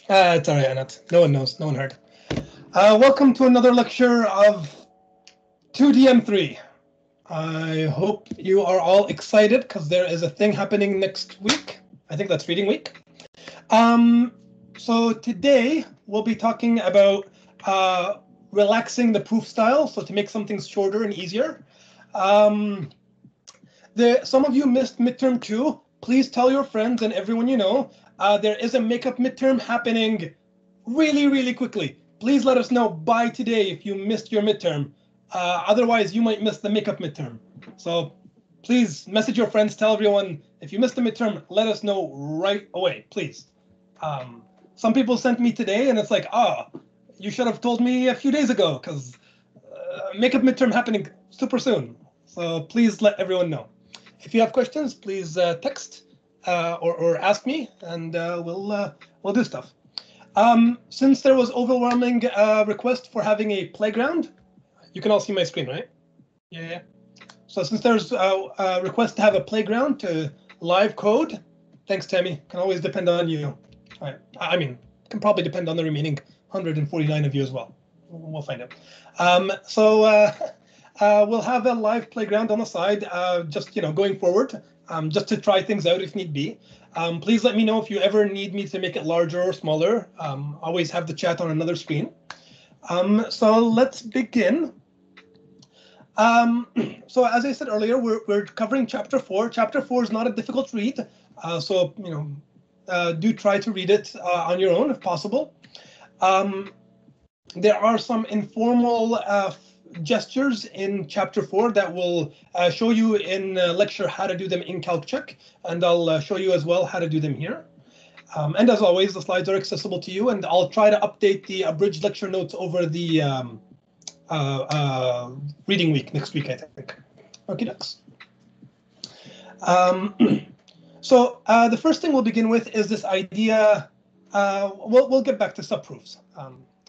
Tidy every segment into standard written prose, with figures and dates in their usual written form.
It's all right, Anat. No one knows. No one heard. Welcome to another lecture of 2DM3. I hope you are all excited because there is a thing happening next week. I think that's reading week. So today we'll be talking about relaxing the proof style, so to make some things shorter and easier. Some of you missed midterm 2. Please tell your friends and everyone you know. There is a makeup midterm happening really quickly. Please let us know by today if you missed your midterm. Otherwise, you might miss the makeup midterm. So please message your friends, tell everyone, if you missed the midterm, let us know right away, please. Some people sent me today and it's like, you should have told me a few days ago because makeup midterm happening super soon. So please let everyone know. If you have questions, please text or ask me, and we'll do stuff. Since there was overwhelming request for having a playground, you can all see my screen, right? Yeah. So since there's a request to have a playground to live code, thanks, Tammy. Can always depend on you. All right. I mean, can probably depend on the remaining 149 of you as well. We'll find out. We'll have a live playground on the side, just going forward, just to try things out if need be. Please let me know if you ever need me to make it larger or smaller. Always have the chat on another screen. So let's begin. So as I said earlier, we're covering chapter 4. Chapter 4 is not a difficult read, so do try to read it on your own if possible. There are some informal gestures in chapter 4 that will show you in lecture how to do them in CalcCheck, and I'll show you as well how to do them here. And as always, the slides are accessible to you, and I'll try to update the abridged lecture notes over the reading week next week, I think. Okay, ducks. So the first thing we'll begin with is this idea. We'll get back to subproofs.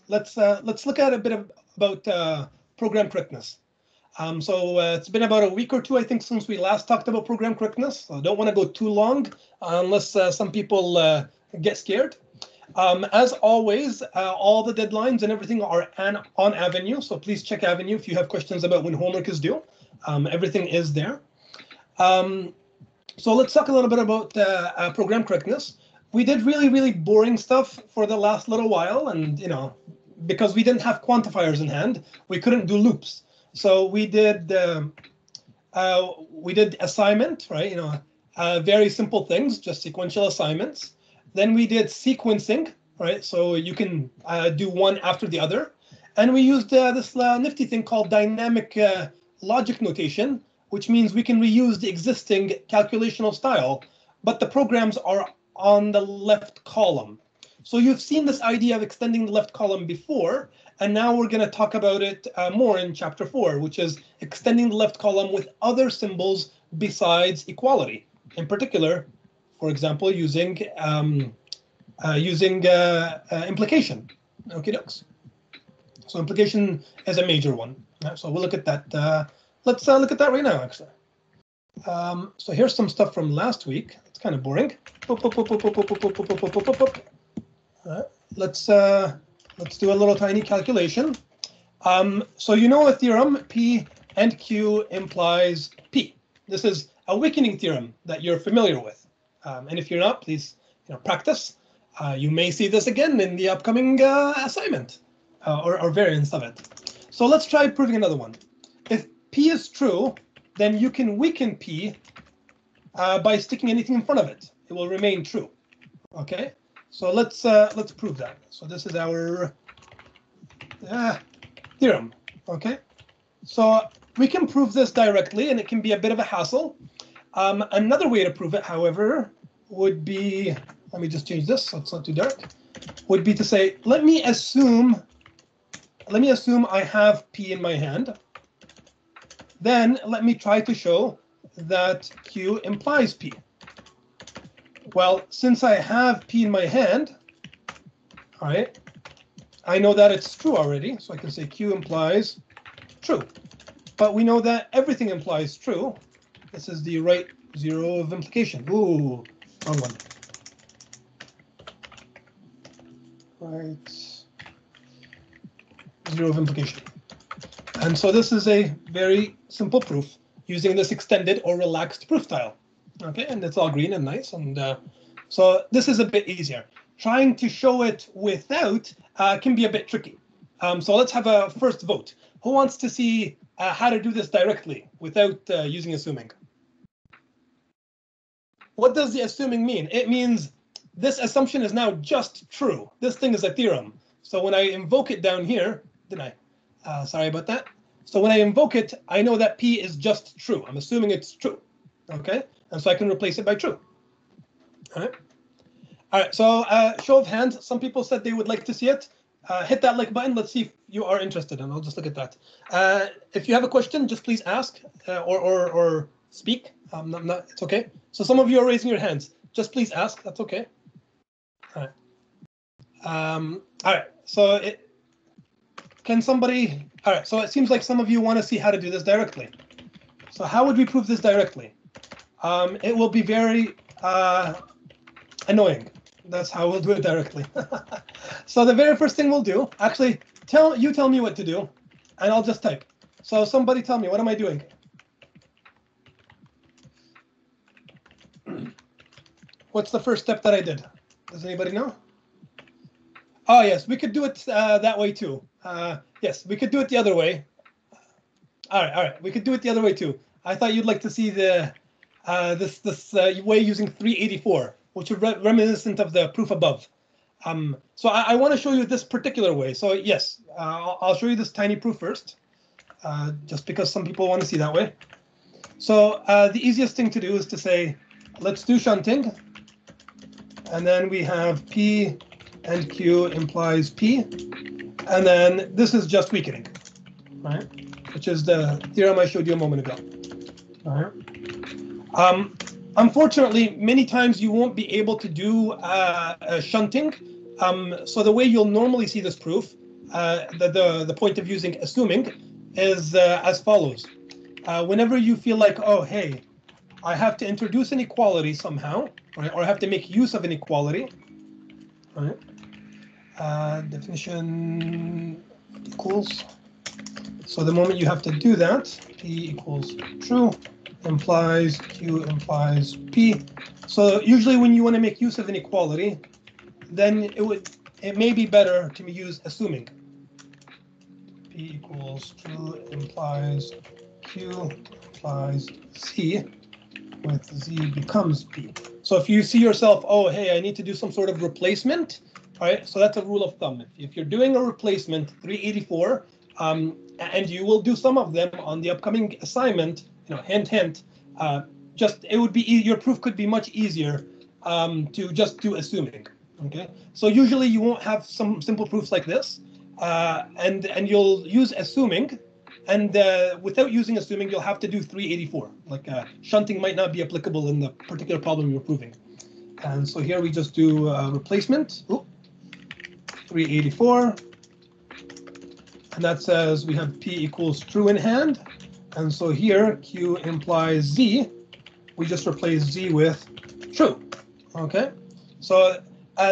Let's look at a bit about program correctness. So it's been about a week or two, I think, since we last talked about program correctness. So I don't want to go too long unless some people get scared. As always, all the deadlines and everything are on Avenue, so please check Avenue if you have questions about when homework is due. Everything is there. So let's talk a little bit about program correctness. We did really boring stuff for the last little while, and because we didn't have quantifiers in hand, we couldn't do loops. So we did assignment, right? Very simple things, just sequential assignments. Then we did sequencing, right? So you can do one after the other. And we used this nifty thing called dynamic logic notation, which means we can reuse the existing calculational style, but the programs are on the left column. So you've seen this idea of extending the left column before, and now we're going to talk about it more in chapter 4, which is extending the left column with other symbols besides equality. In particular, for example, using implication. Okay, dokes. So implication is a major one. So we'll look at that. Let's look at that right now, actually. So here's some stuff from last week. It's kind of boring. Let's do a little tiny calculation. So you know a theorem, P and Q implies P. This is a weakening theorem that you're familiar with. And if you're not, please practice. You may see this again in the upcoming assignment or variants of it. So let's try proving another one. If P is true, then you can weaken P by sticking anything in front of it. It will remain true. Okay, so let's prove that. So this is our theorem. Okay, so we can prove this directly, and it can be a bit of a hassle. Another way to prove it, however, would be, let me just change this so it's not too dark, would be to say, let me assume I have P in my hand. Then let me try to show that Q implies P. Well, since I have P in my hand, all right, I know that it's true already, so I can say Q implies true. But we know that everything implies true. This is the right zero of implication. Ooh, wrong one. right zero of implication. And so this is a very simple proof using this extended or relaxed proof style. Okay, and it's all green and nice. And so this is a bit easier. Trying to show it without can be a bit tricky. So let's have a first vote. Who wants to see how to do this directly without using assuming? What does the assuming mean? It means this assumption is now just true. This thing is a theorem. So when I invoke it down here, didn't I? Sorry about that. So when I invoke it, I know that P is just true. I'm assuming it's true. Okay, and so I can replace it by true. All right. All right, so show of hands. Some people said they would like to see it. Hit that like button. Let's see if you are interested, and I'll just look at that. If you have a question, just please ask or speak. It's okay. So some of you are raising your hands. Just please ask. That's okay. All right. All right. So can somebody? All right. So it seems like some of you want to see how to do this directly. So how would we prove this directly? It will be very annoying. That's how we'll do it directly. So the very first thing we'll do, actually, tell me what to do, and I'll just type. So somebody tell me, what am I doing? What's the first step that I did? Does anybody know? Oh, yes, we could do it that way too. Yes, we could do it the other way. All right, we could do it the other way too. I thought you'd like to see the this way using 384, which is reminiscent of the proof above. So I want to show you this particular way. So yes, I'll show you this tiny proof first, just because some people want to see that way. So the easiest thing to do is to say, let's do shunting. And then we have P and Q implies P. And then this is just weakening, right? Which is the theorem I showed you a moment ago. All right. Unfortunately, many times you won't be able to do shunting. So the way you'll normally see this proof, the point of using assuming, is as follows. Whenever you feel like, oh, hey, I have to introduce an equality somehow, right? Or I have to make use of an equality, right? Definition equals. So the moment you have to do that, P equals true, implies Q implies P. So usually when you want to make use of an equality, then it may be better to use assuming. P equals true implies Q implies C, with Z becomes P. So if you see yourself, oh, hey, I need to do some sort of replacement, all right, so that's a rule of thumb. If you're doing a replacement, 384, and you will do some of them on the upcoming assignment, hint, hint, it would be your proof could be much easier to just do assuming. Okay, so usually you won't have some simple proofs like this, and you'll use assuming, and without using assuming, you'll have to do 384. Like shunting might not be applicable in the particular problem you're proving. And so here we just do replacement. Ooh, 384. And that says we have P equals true in hand. And so here Q implies Z. We just replace Z with true. Okay. So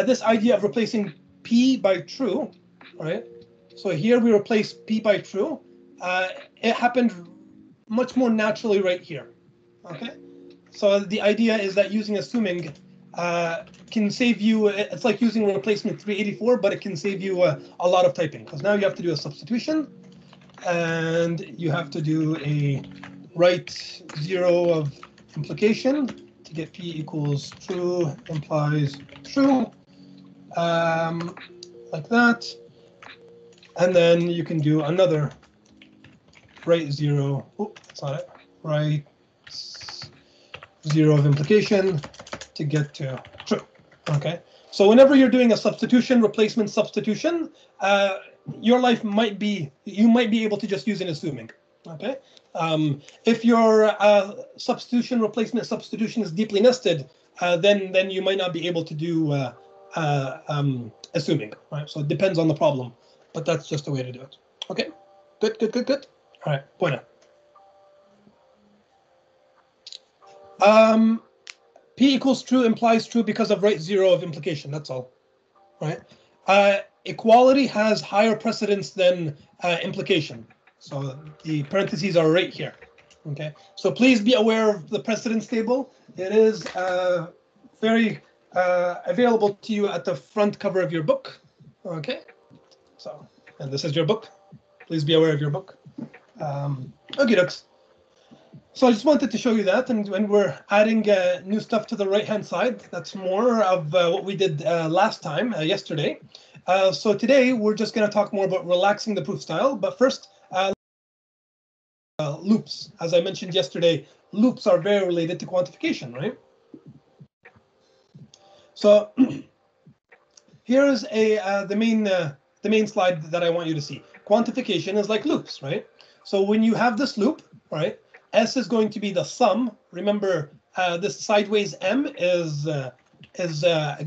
this idea of replacing P by true, right? So here we replace P by true. It happened much more naturally right here. Okay. So the idea is that using assuming can save you, it's like using replacement 384, but it can save you a lot of typing, because now you have to do a substitution, and you have to do a write zero of implication to get P equals true implies true, like that. And then you can do another write zero, that's not it, write zero of implication to get to true. Okay, so whenever you're doing a substitution, replacement substitution, your life you might be able to just use an assuming. Okay, if your substitution, replacement substitution is deeply nested, then you might not be able to do assuming. Right, so it depends on the problem, but that's just a way to do it. Okay, good. All right, bueno. P equals true implies true because of write zero of implication. That's all, right? equality has higher precedence than implication. So the parentheses are right here. Okay, so please be aware of the precedence table. It is very available to you at the front cover of your book. Okay, so, and this is your book. Please be aware of your book. Okay, ducks. So I just wanted to show you that, and when we're adding new stuff to the right-hand side, that's more of what we did last time, yesterday. So today we're just going to talk more about relaxing the proof style, but first, loops. As I mentioned yesterday, loops are very related to quantification, right? So here's the main slide that I want you to see. Quantification is like loops, right? So when you have this loop, right, S is going to be the sum. Remember, this sideways M is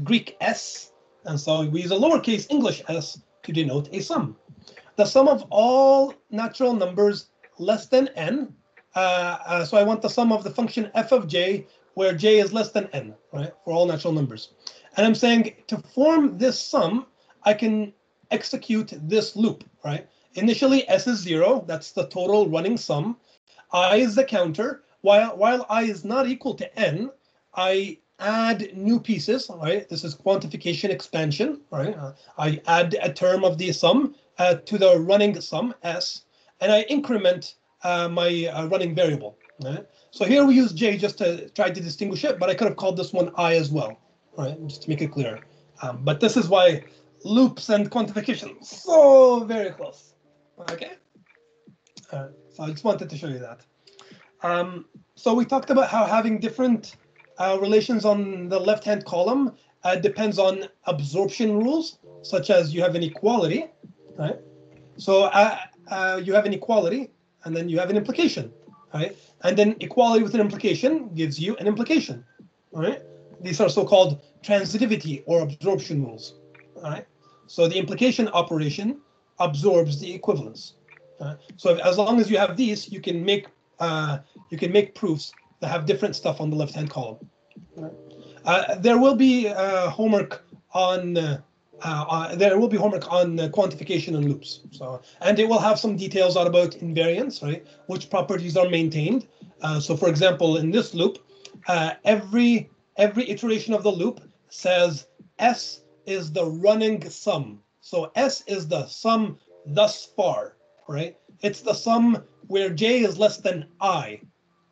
Greek S, and so we use a lowercase English s to denote a sum. The sum of all natural numbers less than n. So I want the sum of the function f of j, where j is less than n, right, for all natural numbers. And I'm saying to form this sum, I can execute this loop, right? Initially, s is 0. That's the total running sum. I is the counter. While I is not equal to n, I add new pieces, right? This is quantification expansion, right? I add a term of the sum to the running sum, s, and I increment my running variable, right? So here we use j just to try to distinguish it, but I could have called this one I as well, right? Just to make it clear. But this is why loops and quantification so very close, okay? So I just wanted to show you that. So we talked about how having different relations on the left-hand column depends on absorption rules, such as you have an equality, right? So you have an equality, and then you have an implication, right? And then equality with an implication gives you an implication, right? These are so-called transitivity or absorption rules, right? So the implication operation absorbs the equivalence. So as long as you have these, you can make proofs that have different stuff on the left-hand column. There will be homework on quantification and loops. So, and it will have some details out about invariance, right? Which properties are maintained. So, for example, in this loop, every iteration of the loop says S is the running sum. So S is the sum thus far, right? It's the sum where j is less than I,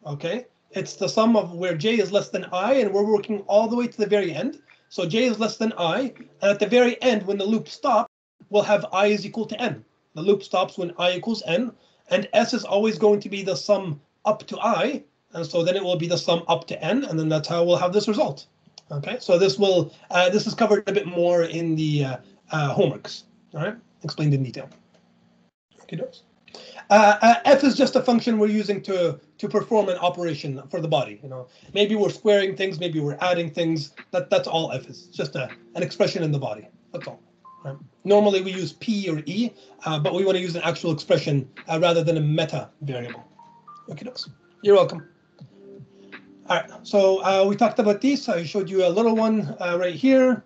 okay? It's the sum of where j is less than I, and we're working all the way to the very end. So j is less than I, and at the very end, when the loop stops, we'll have I is equal to n. The loop stops when I equals n, and S is always going to be the sum up to I, and so then it will be the sum up to n, and then that's how we'll have this result. Okay, so this is covered a bit more in the homeworks, all right? Explained in detail. Okay, f is just a function we're using to perform an operation for the body. You know, maybe we're squaring things, maybe we're adding things. That's all f is. It's just an expression in the body. That's all. Right? Normally we use p or e, but we want to use an actual expression rather than a meta variable. Okay, you're welcome. All right. So we talked about these. I showed you a little one right here.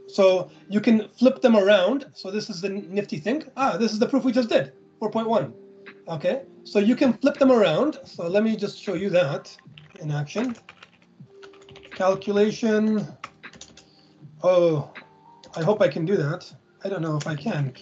So you can flip them around. So this is the nifty thing. This is the proof we just did, 4.1. Okay, so you can flip them around. So let me just show you that in action. Calculation. Oh, I hope I can do that. I don't know if I can.